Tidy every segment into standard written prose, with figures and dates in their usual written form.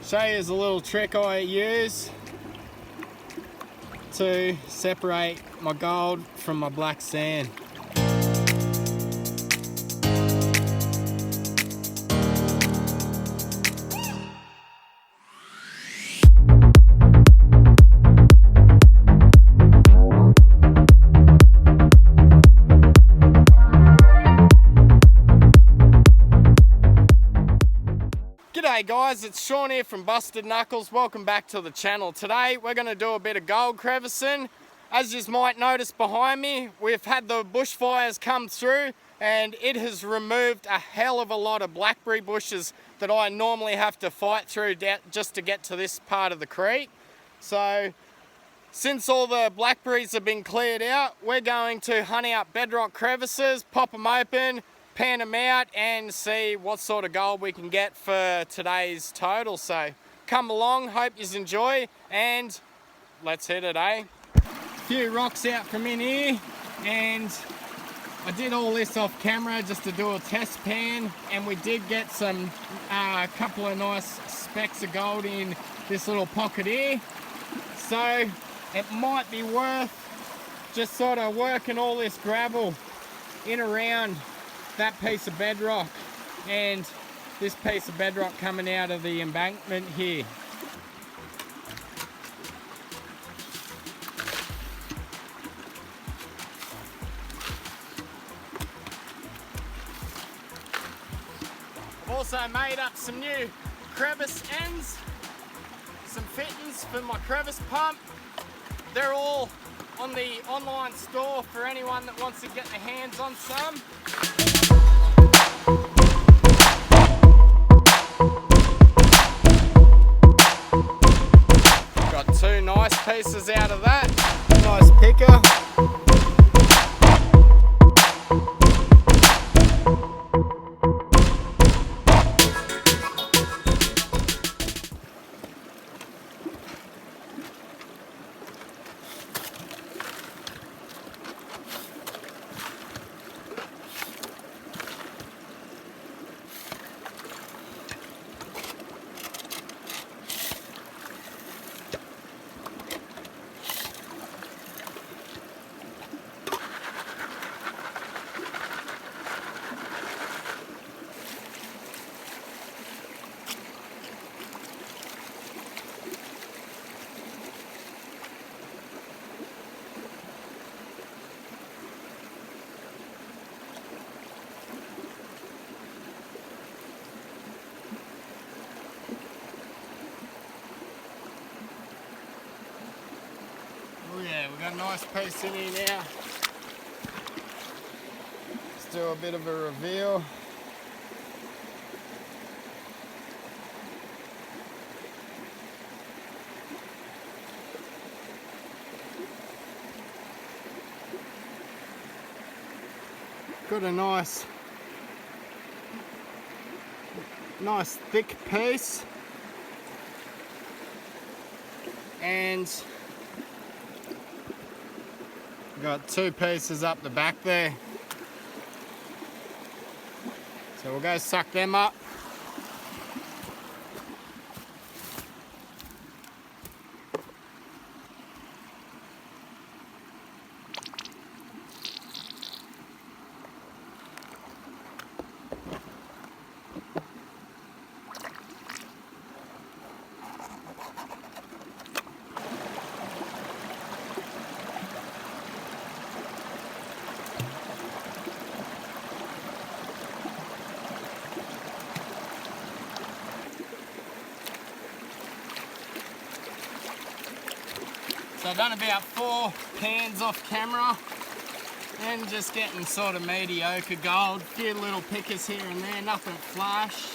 Show you a little trick I use to separate my gold from my black sand. G'day guys, it's Sean here from Busted Knuckles. Welcome back to the channel. Today we're going to do a bit of gold crevicing. As you might notice behind me, we've had the bushfires come through and it has removed a hell of a lot of blackberry bushes that I normally have to fight through just to get to this part of the creek. So since all the blackberries have been cleared out, we're going to hunt out bedrock crevices, pop them open, pan them out and see what sort of gold we can get for today's total. So come along, hope you enjoy, and let's hit it, eh? A few rocks out from in here, and I did all this off camera just to do a test pan, and we did get some couple of nice specks of gold in this little pocket here. So it might be worth just sort of working all this gravel in around that piece of bedrock and this piece of bedrock coming out of the embankment here. I've also made up some new crevice ends, some fittings for my crevice pump. They're all on the online store for anyone that wants to get their hands on some. Got two nice pieces out of that, nice picker. Oh yeah, we've got a nice piece in here now. Let's do a bit of a reveal. Got a nice thick piece, and got two pieces up the back there. So we'll go suck them up. So I've done about 4 pans off camera and just getting sort of mediocre gold. A few little pickers here and there, nothing flash.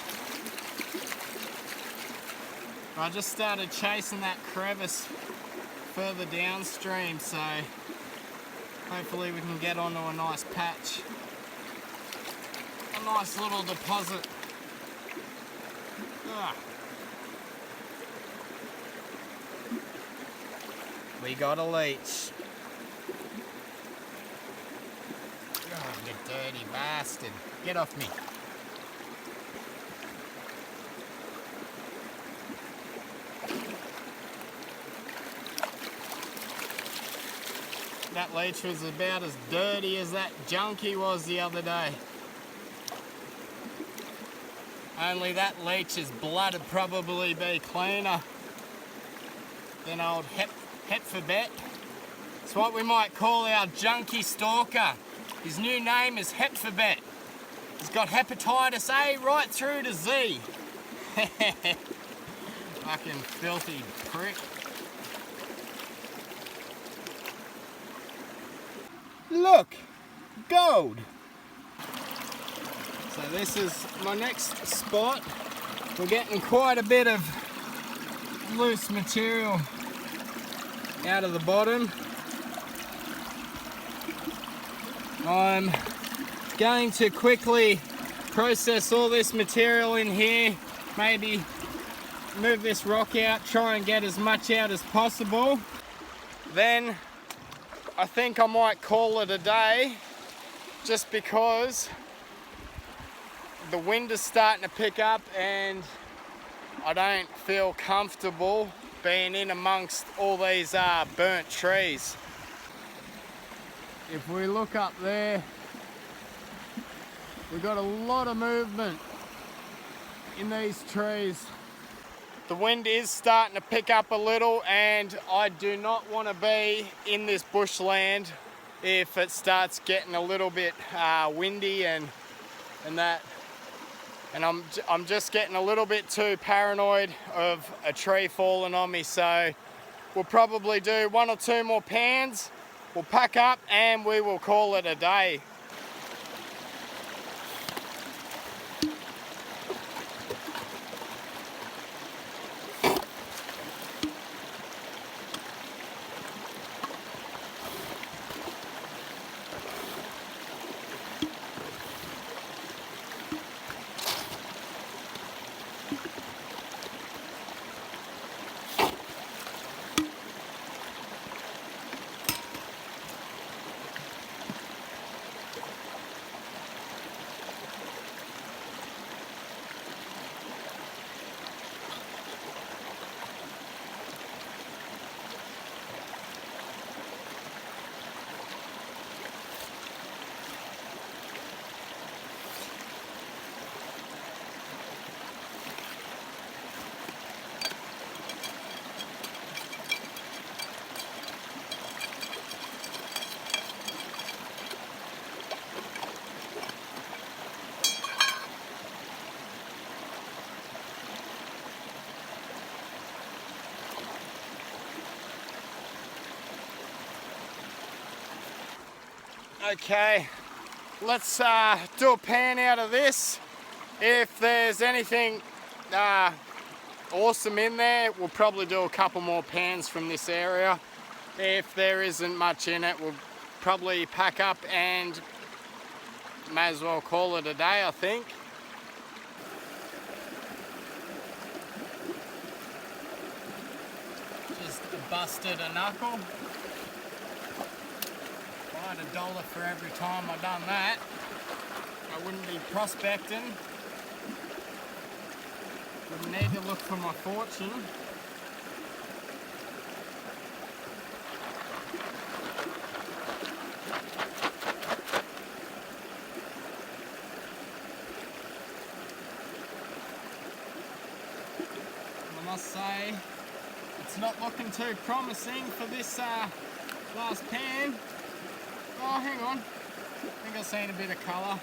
But I just started chasing that crevice further downstream, so hopefully we can get onto a nice patch. A nice little deposit. We got a leech. Oh, you dirty bastard. Get off me. that leech was about as dirty as that junkie was the other day. Only that leech's blood would probably be cleaner than old Hepfibet. It's what we might call our junkie stalker. His new name is Hepfibet. He's got hepatitis A right through to Z. Fucking filthy prick. Look! Gold! So this is my next spot. We're getting quite a bit of loose material out of the bottom. I'm going to quickly process all this material in here, maybe move this rock out, try and get as much out as possible. Then I think I might call it a day, just because the wind is starting to pick up and I don't feel comfortable being in amongst all these burnt trees. If we look up there, we've got a lot of movement in these trees. The wind is starting to pick up a little, and I do not want to be in this bushland if it starts getting a little bit windy and that. And I'm just getting a little bit too paranoid of a tree falling on me, so we'll probably do 1 or 2 more pans. We'll pack up and we will call it a day. Okay, let's do a pan out of this. If there's anything awesome in there, we'll probably do a couple more pans from this area. If there isn't much in it, we'll probably pack up and may as well call it a day, I think. Just busted a knuckle. $1 for every time I've done that. I wouldn't be prospecting. Wouldn't need to look for my fortune. I must say, it's not looking too promising for this last pan. Oh, hang on. I think I've seen a bit of colour.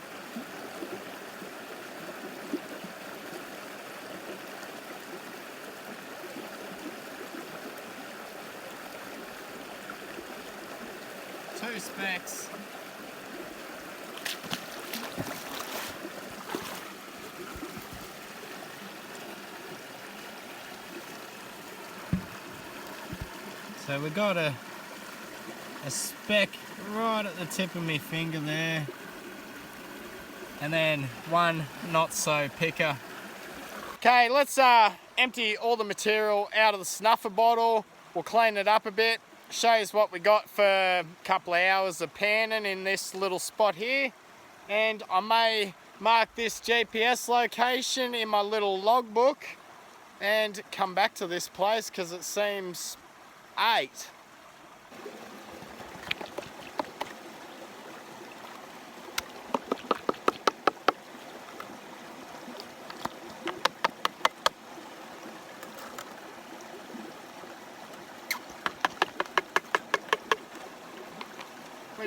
Two specks. So we got a speck right at the tip of my finger there, and then one not so picker. Okay, let's empty all the material out of the snuffer bottle. We'll clean it up a bit, show you what we got for a couple of hours of panning in this little spot here, and I may mark this GPS location in my little logbook and come back to this place because it seems 8.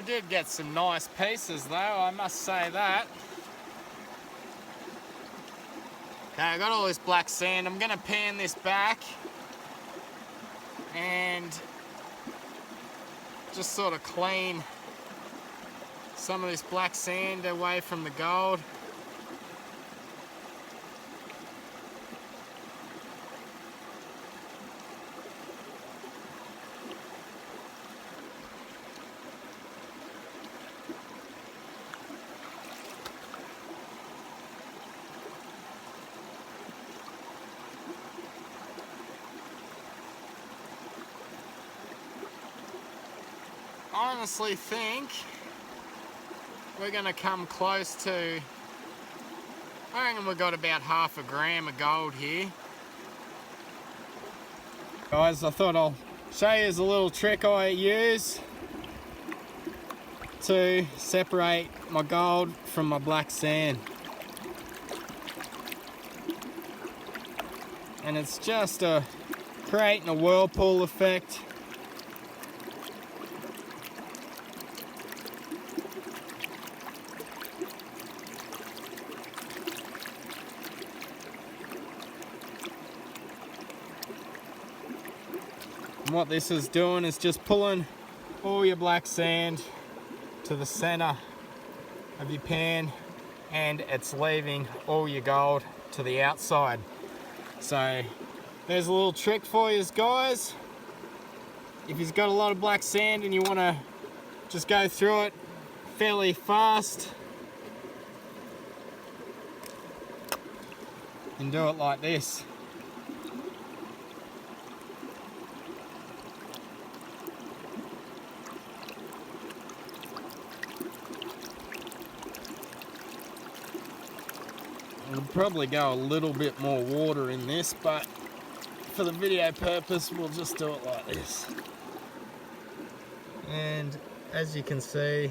did get some nice pieces though, I must say that. Okay, I got all this black sand. I'm gonna pan this back and just sort of clean some of this black sand away from the gold. I honestly think we're going to come close to, I reckon we've got about half a gram of gold here. Guys, I thought I'll show you a little trick I use to separate my gold from my black sand. And it's just creating a whirlpool effect. And what this is doing is just pulling all your black sand to the center of your pan, and it's leaving all your gold to the outside. So there's a little trick for you guys. If you've got a lot of black sand and you want to just go through it fairly fast, and do it like this. I'll probably go a little bit more water in this, but for the video purpose we'll just do it like this. And as you can see,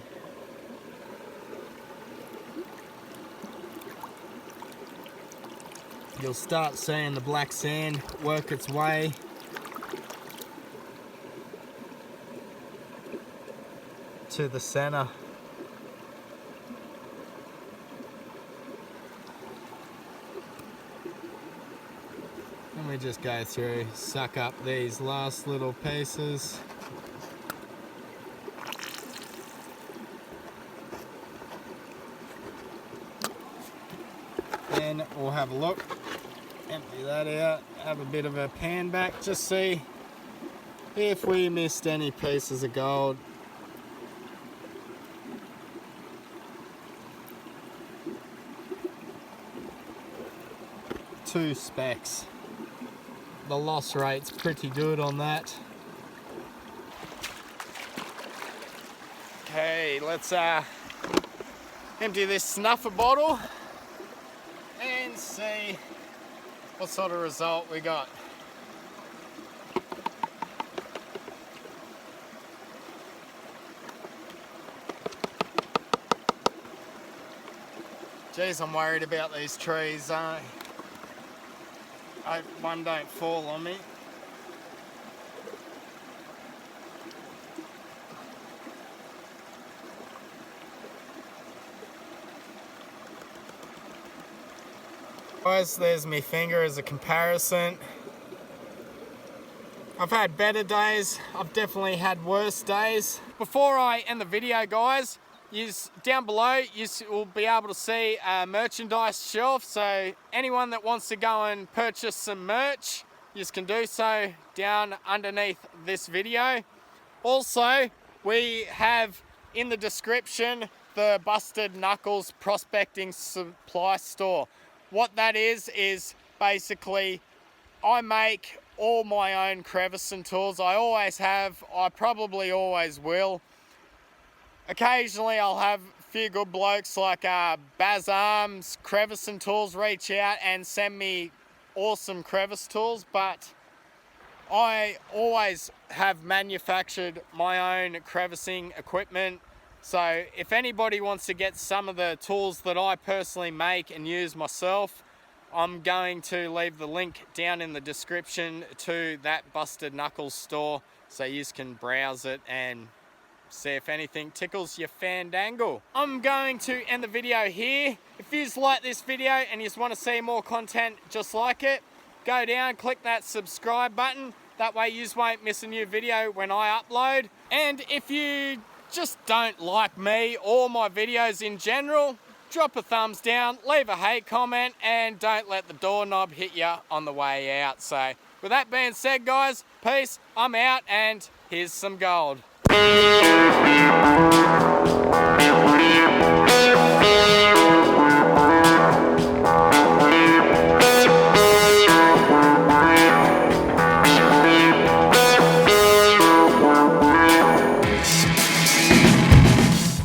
you'll start seeing the black sand work its way to the center. And we just go through, suck up these last little pieces. Then we'll have a look, empty that out, have a bit of a pan back, just see if we missed any pieces of gold. Two specks. The loss rate's pretty good on that. Okay, let's empty this snuffer bottle and see what sort of result we got. Geez, I'm worried about these trees. I hope one don't fall on me. Guys, there's my finger as a comparison. I've had better days, I've definitely had worse days. Before I end the video, guys, down below you will be able to see a merchandise shelf, so anyone that wants to go and purchase some merch, you can do so down underneath this video. Also, we have in the description the Busted Knuckles Prospecting Supply Store. What that is basically I make all my own crevicing tools. I always have, I probably always will. Occasionally I'll have a few good blokes like Baz Arms Crevicing Tools reach out and send me awesome crevice tools, but I always have manufactured my own crevicing equipment. So if anybody wants to get some of the tools that I personally make and use myself, I'm going to leave the link down in the description to that Busted Knuckles store so you can browse it and See if anything tickles your fandangle. I'm going to end the video here. If you like this video and you just want to see more content just like it, go down, click that subscribe button. That way you won't miss a new video when I upload. And if you just don't like me or my videos in general, drop a thumbs down, leave a hate comment, and don't let the doorknob hit you on the way out. So with that being said, guys, peace, I'm out, and here's some gold.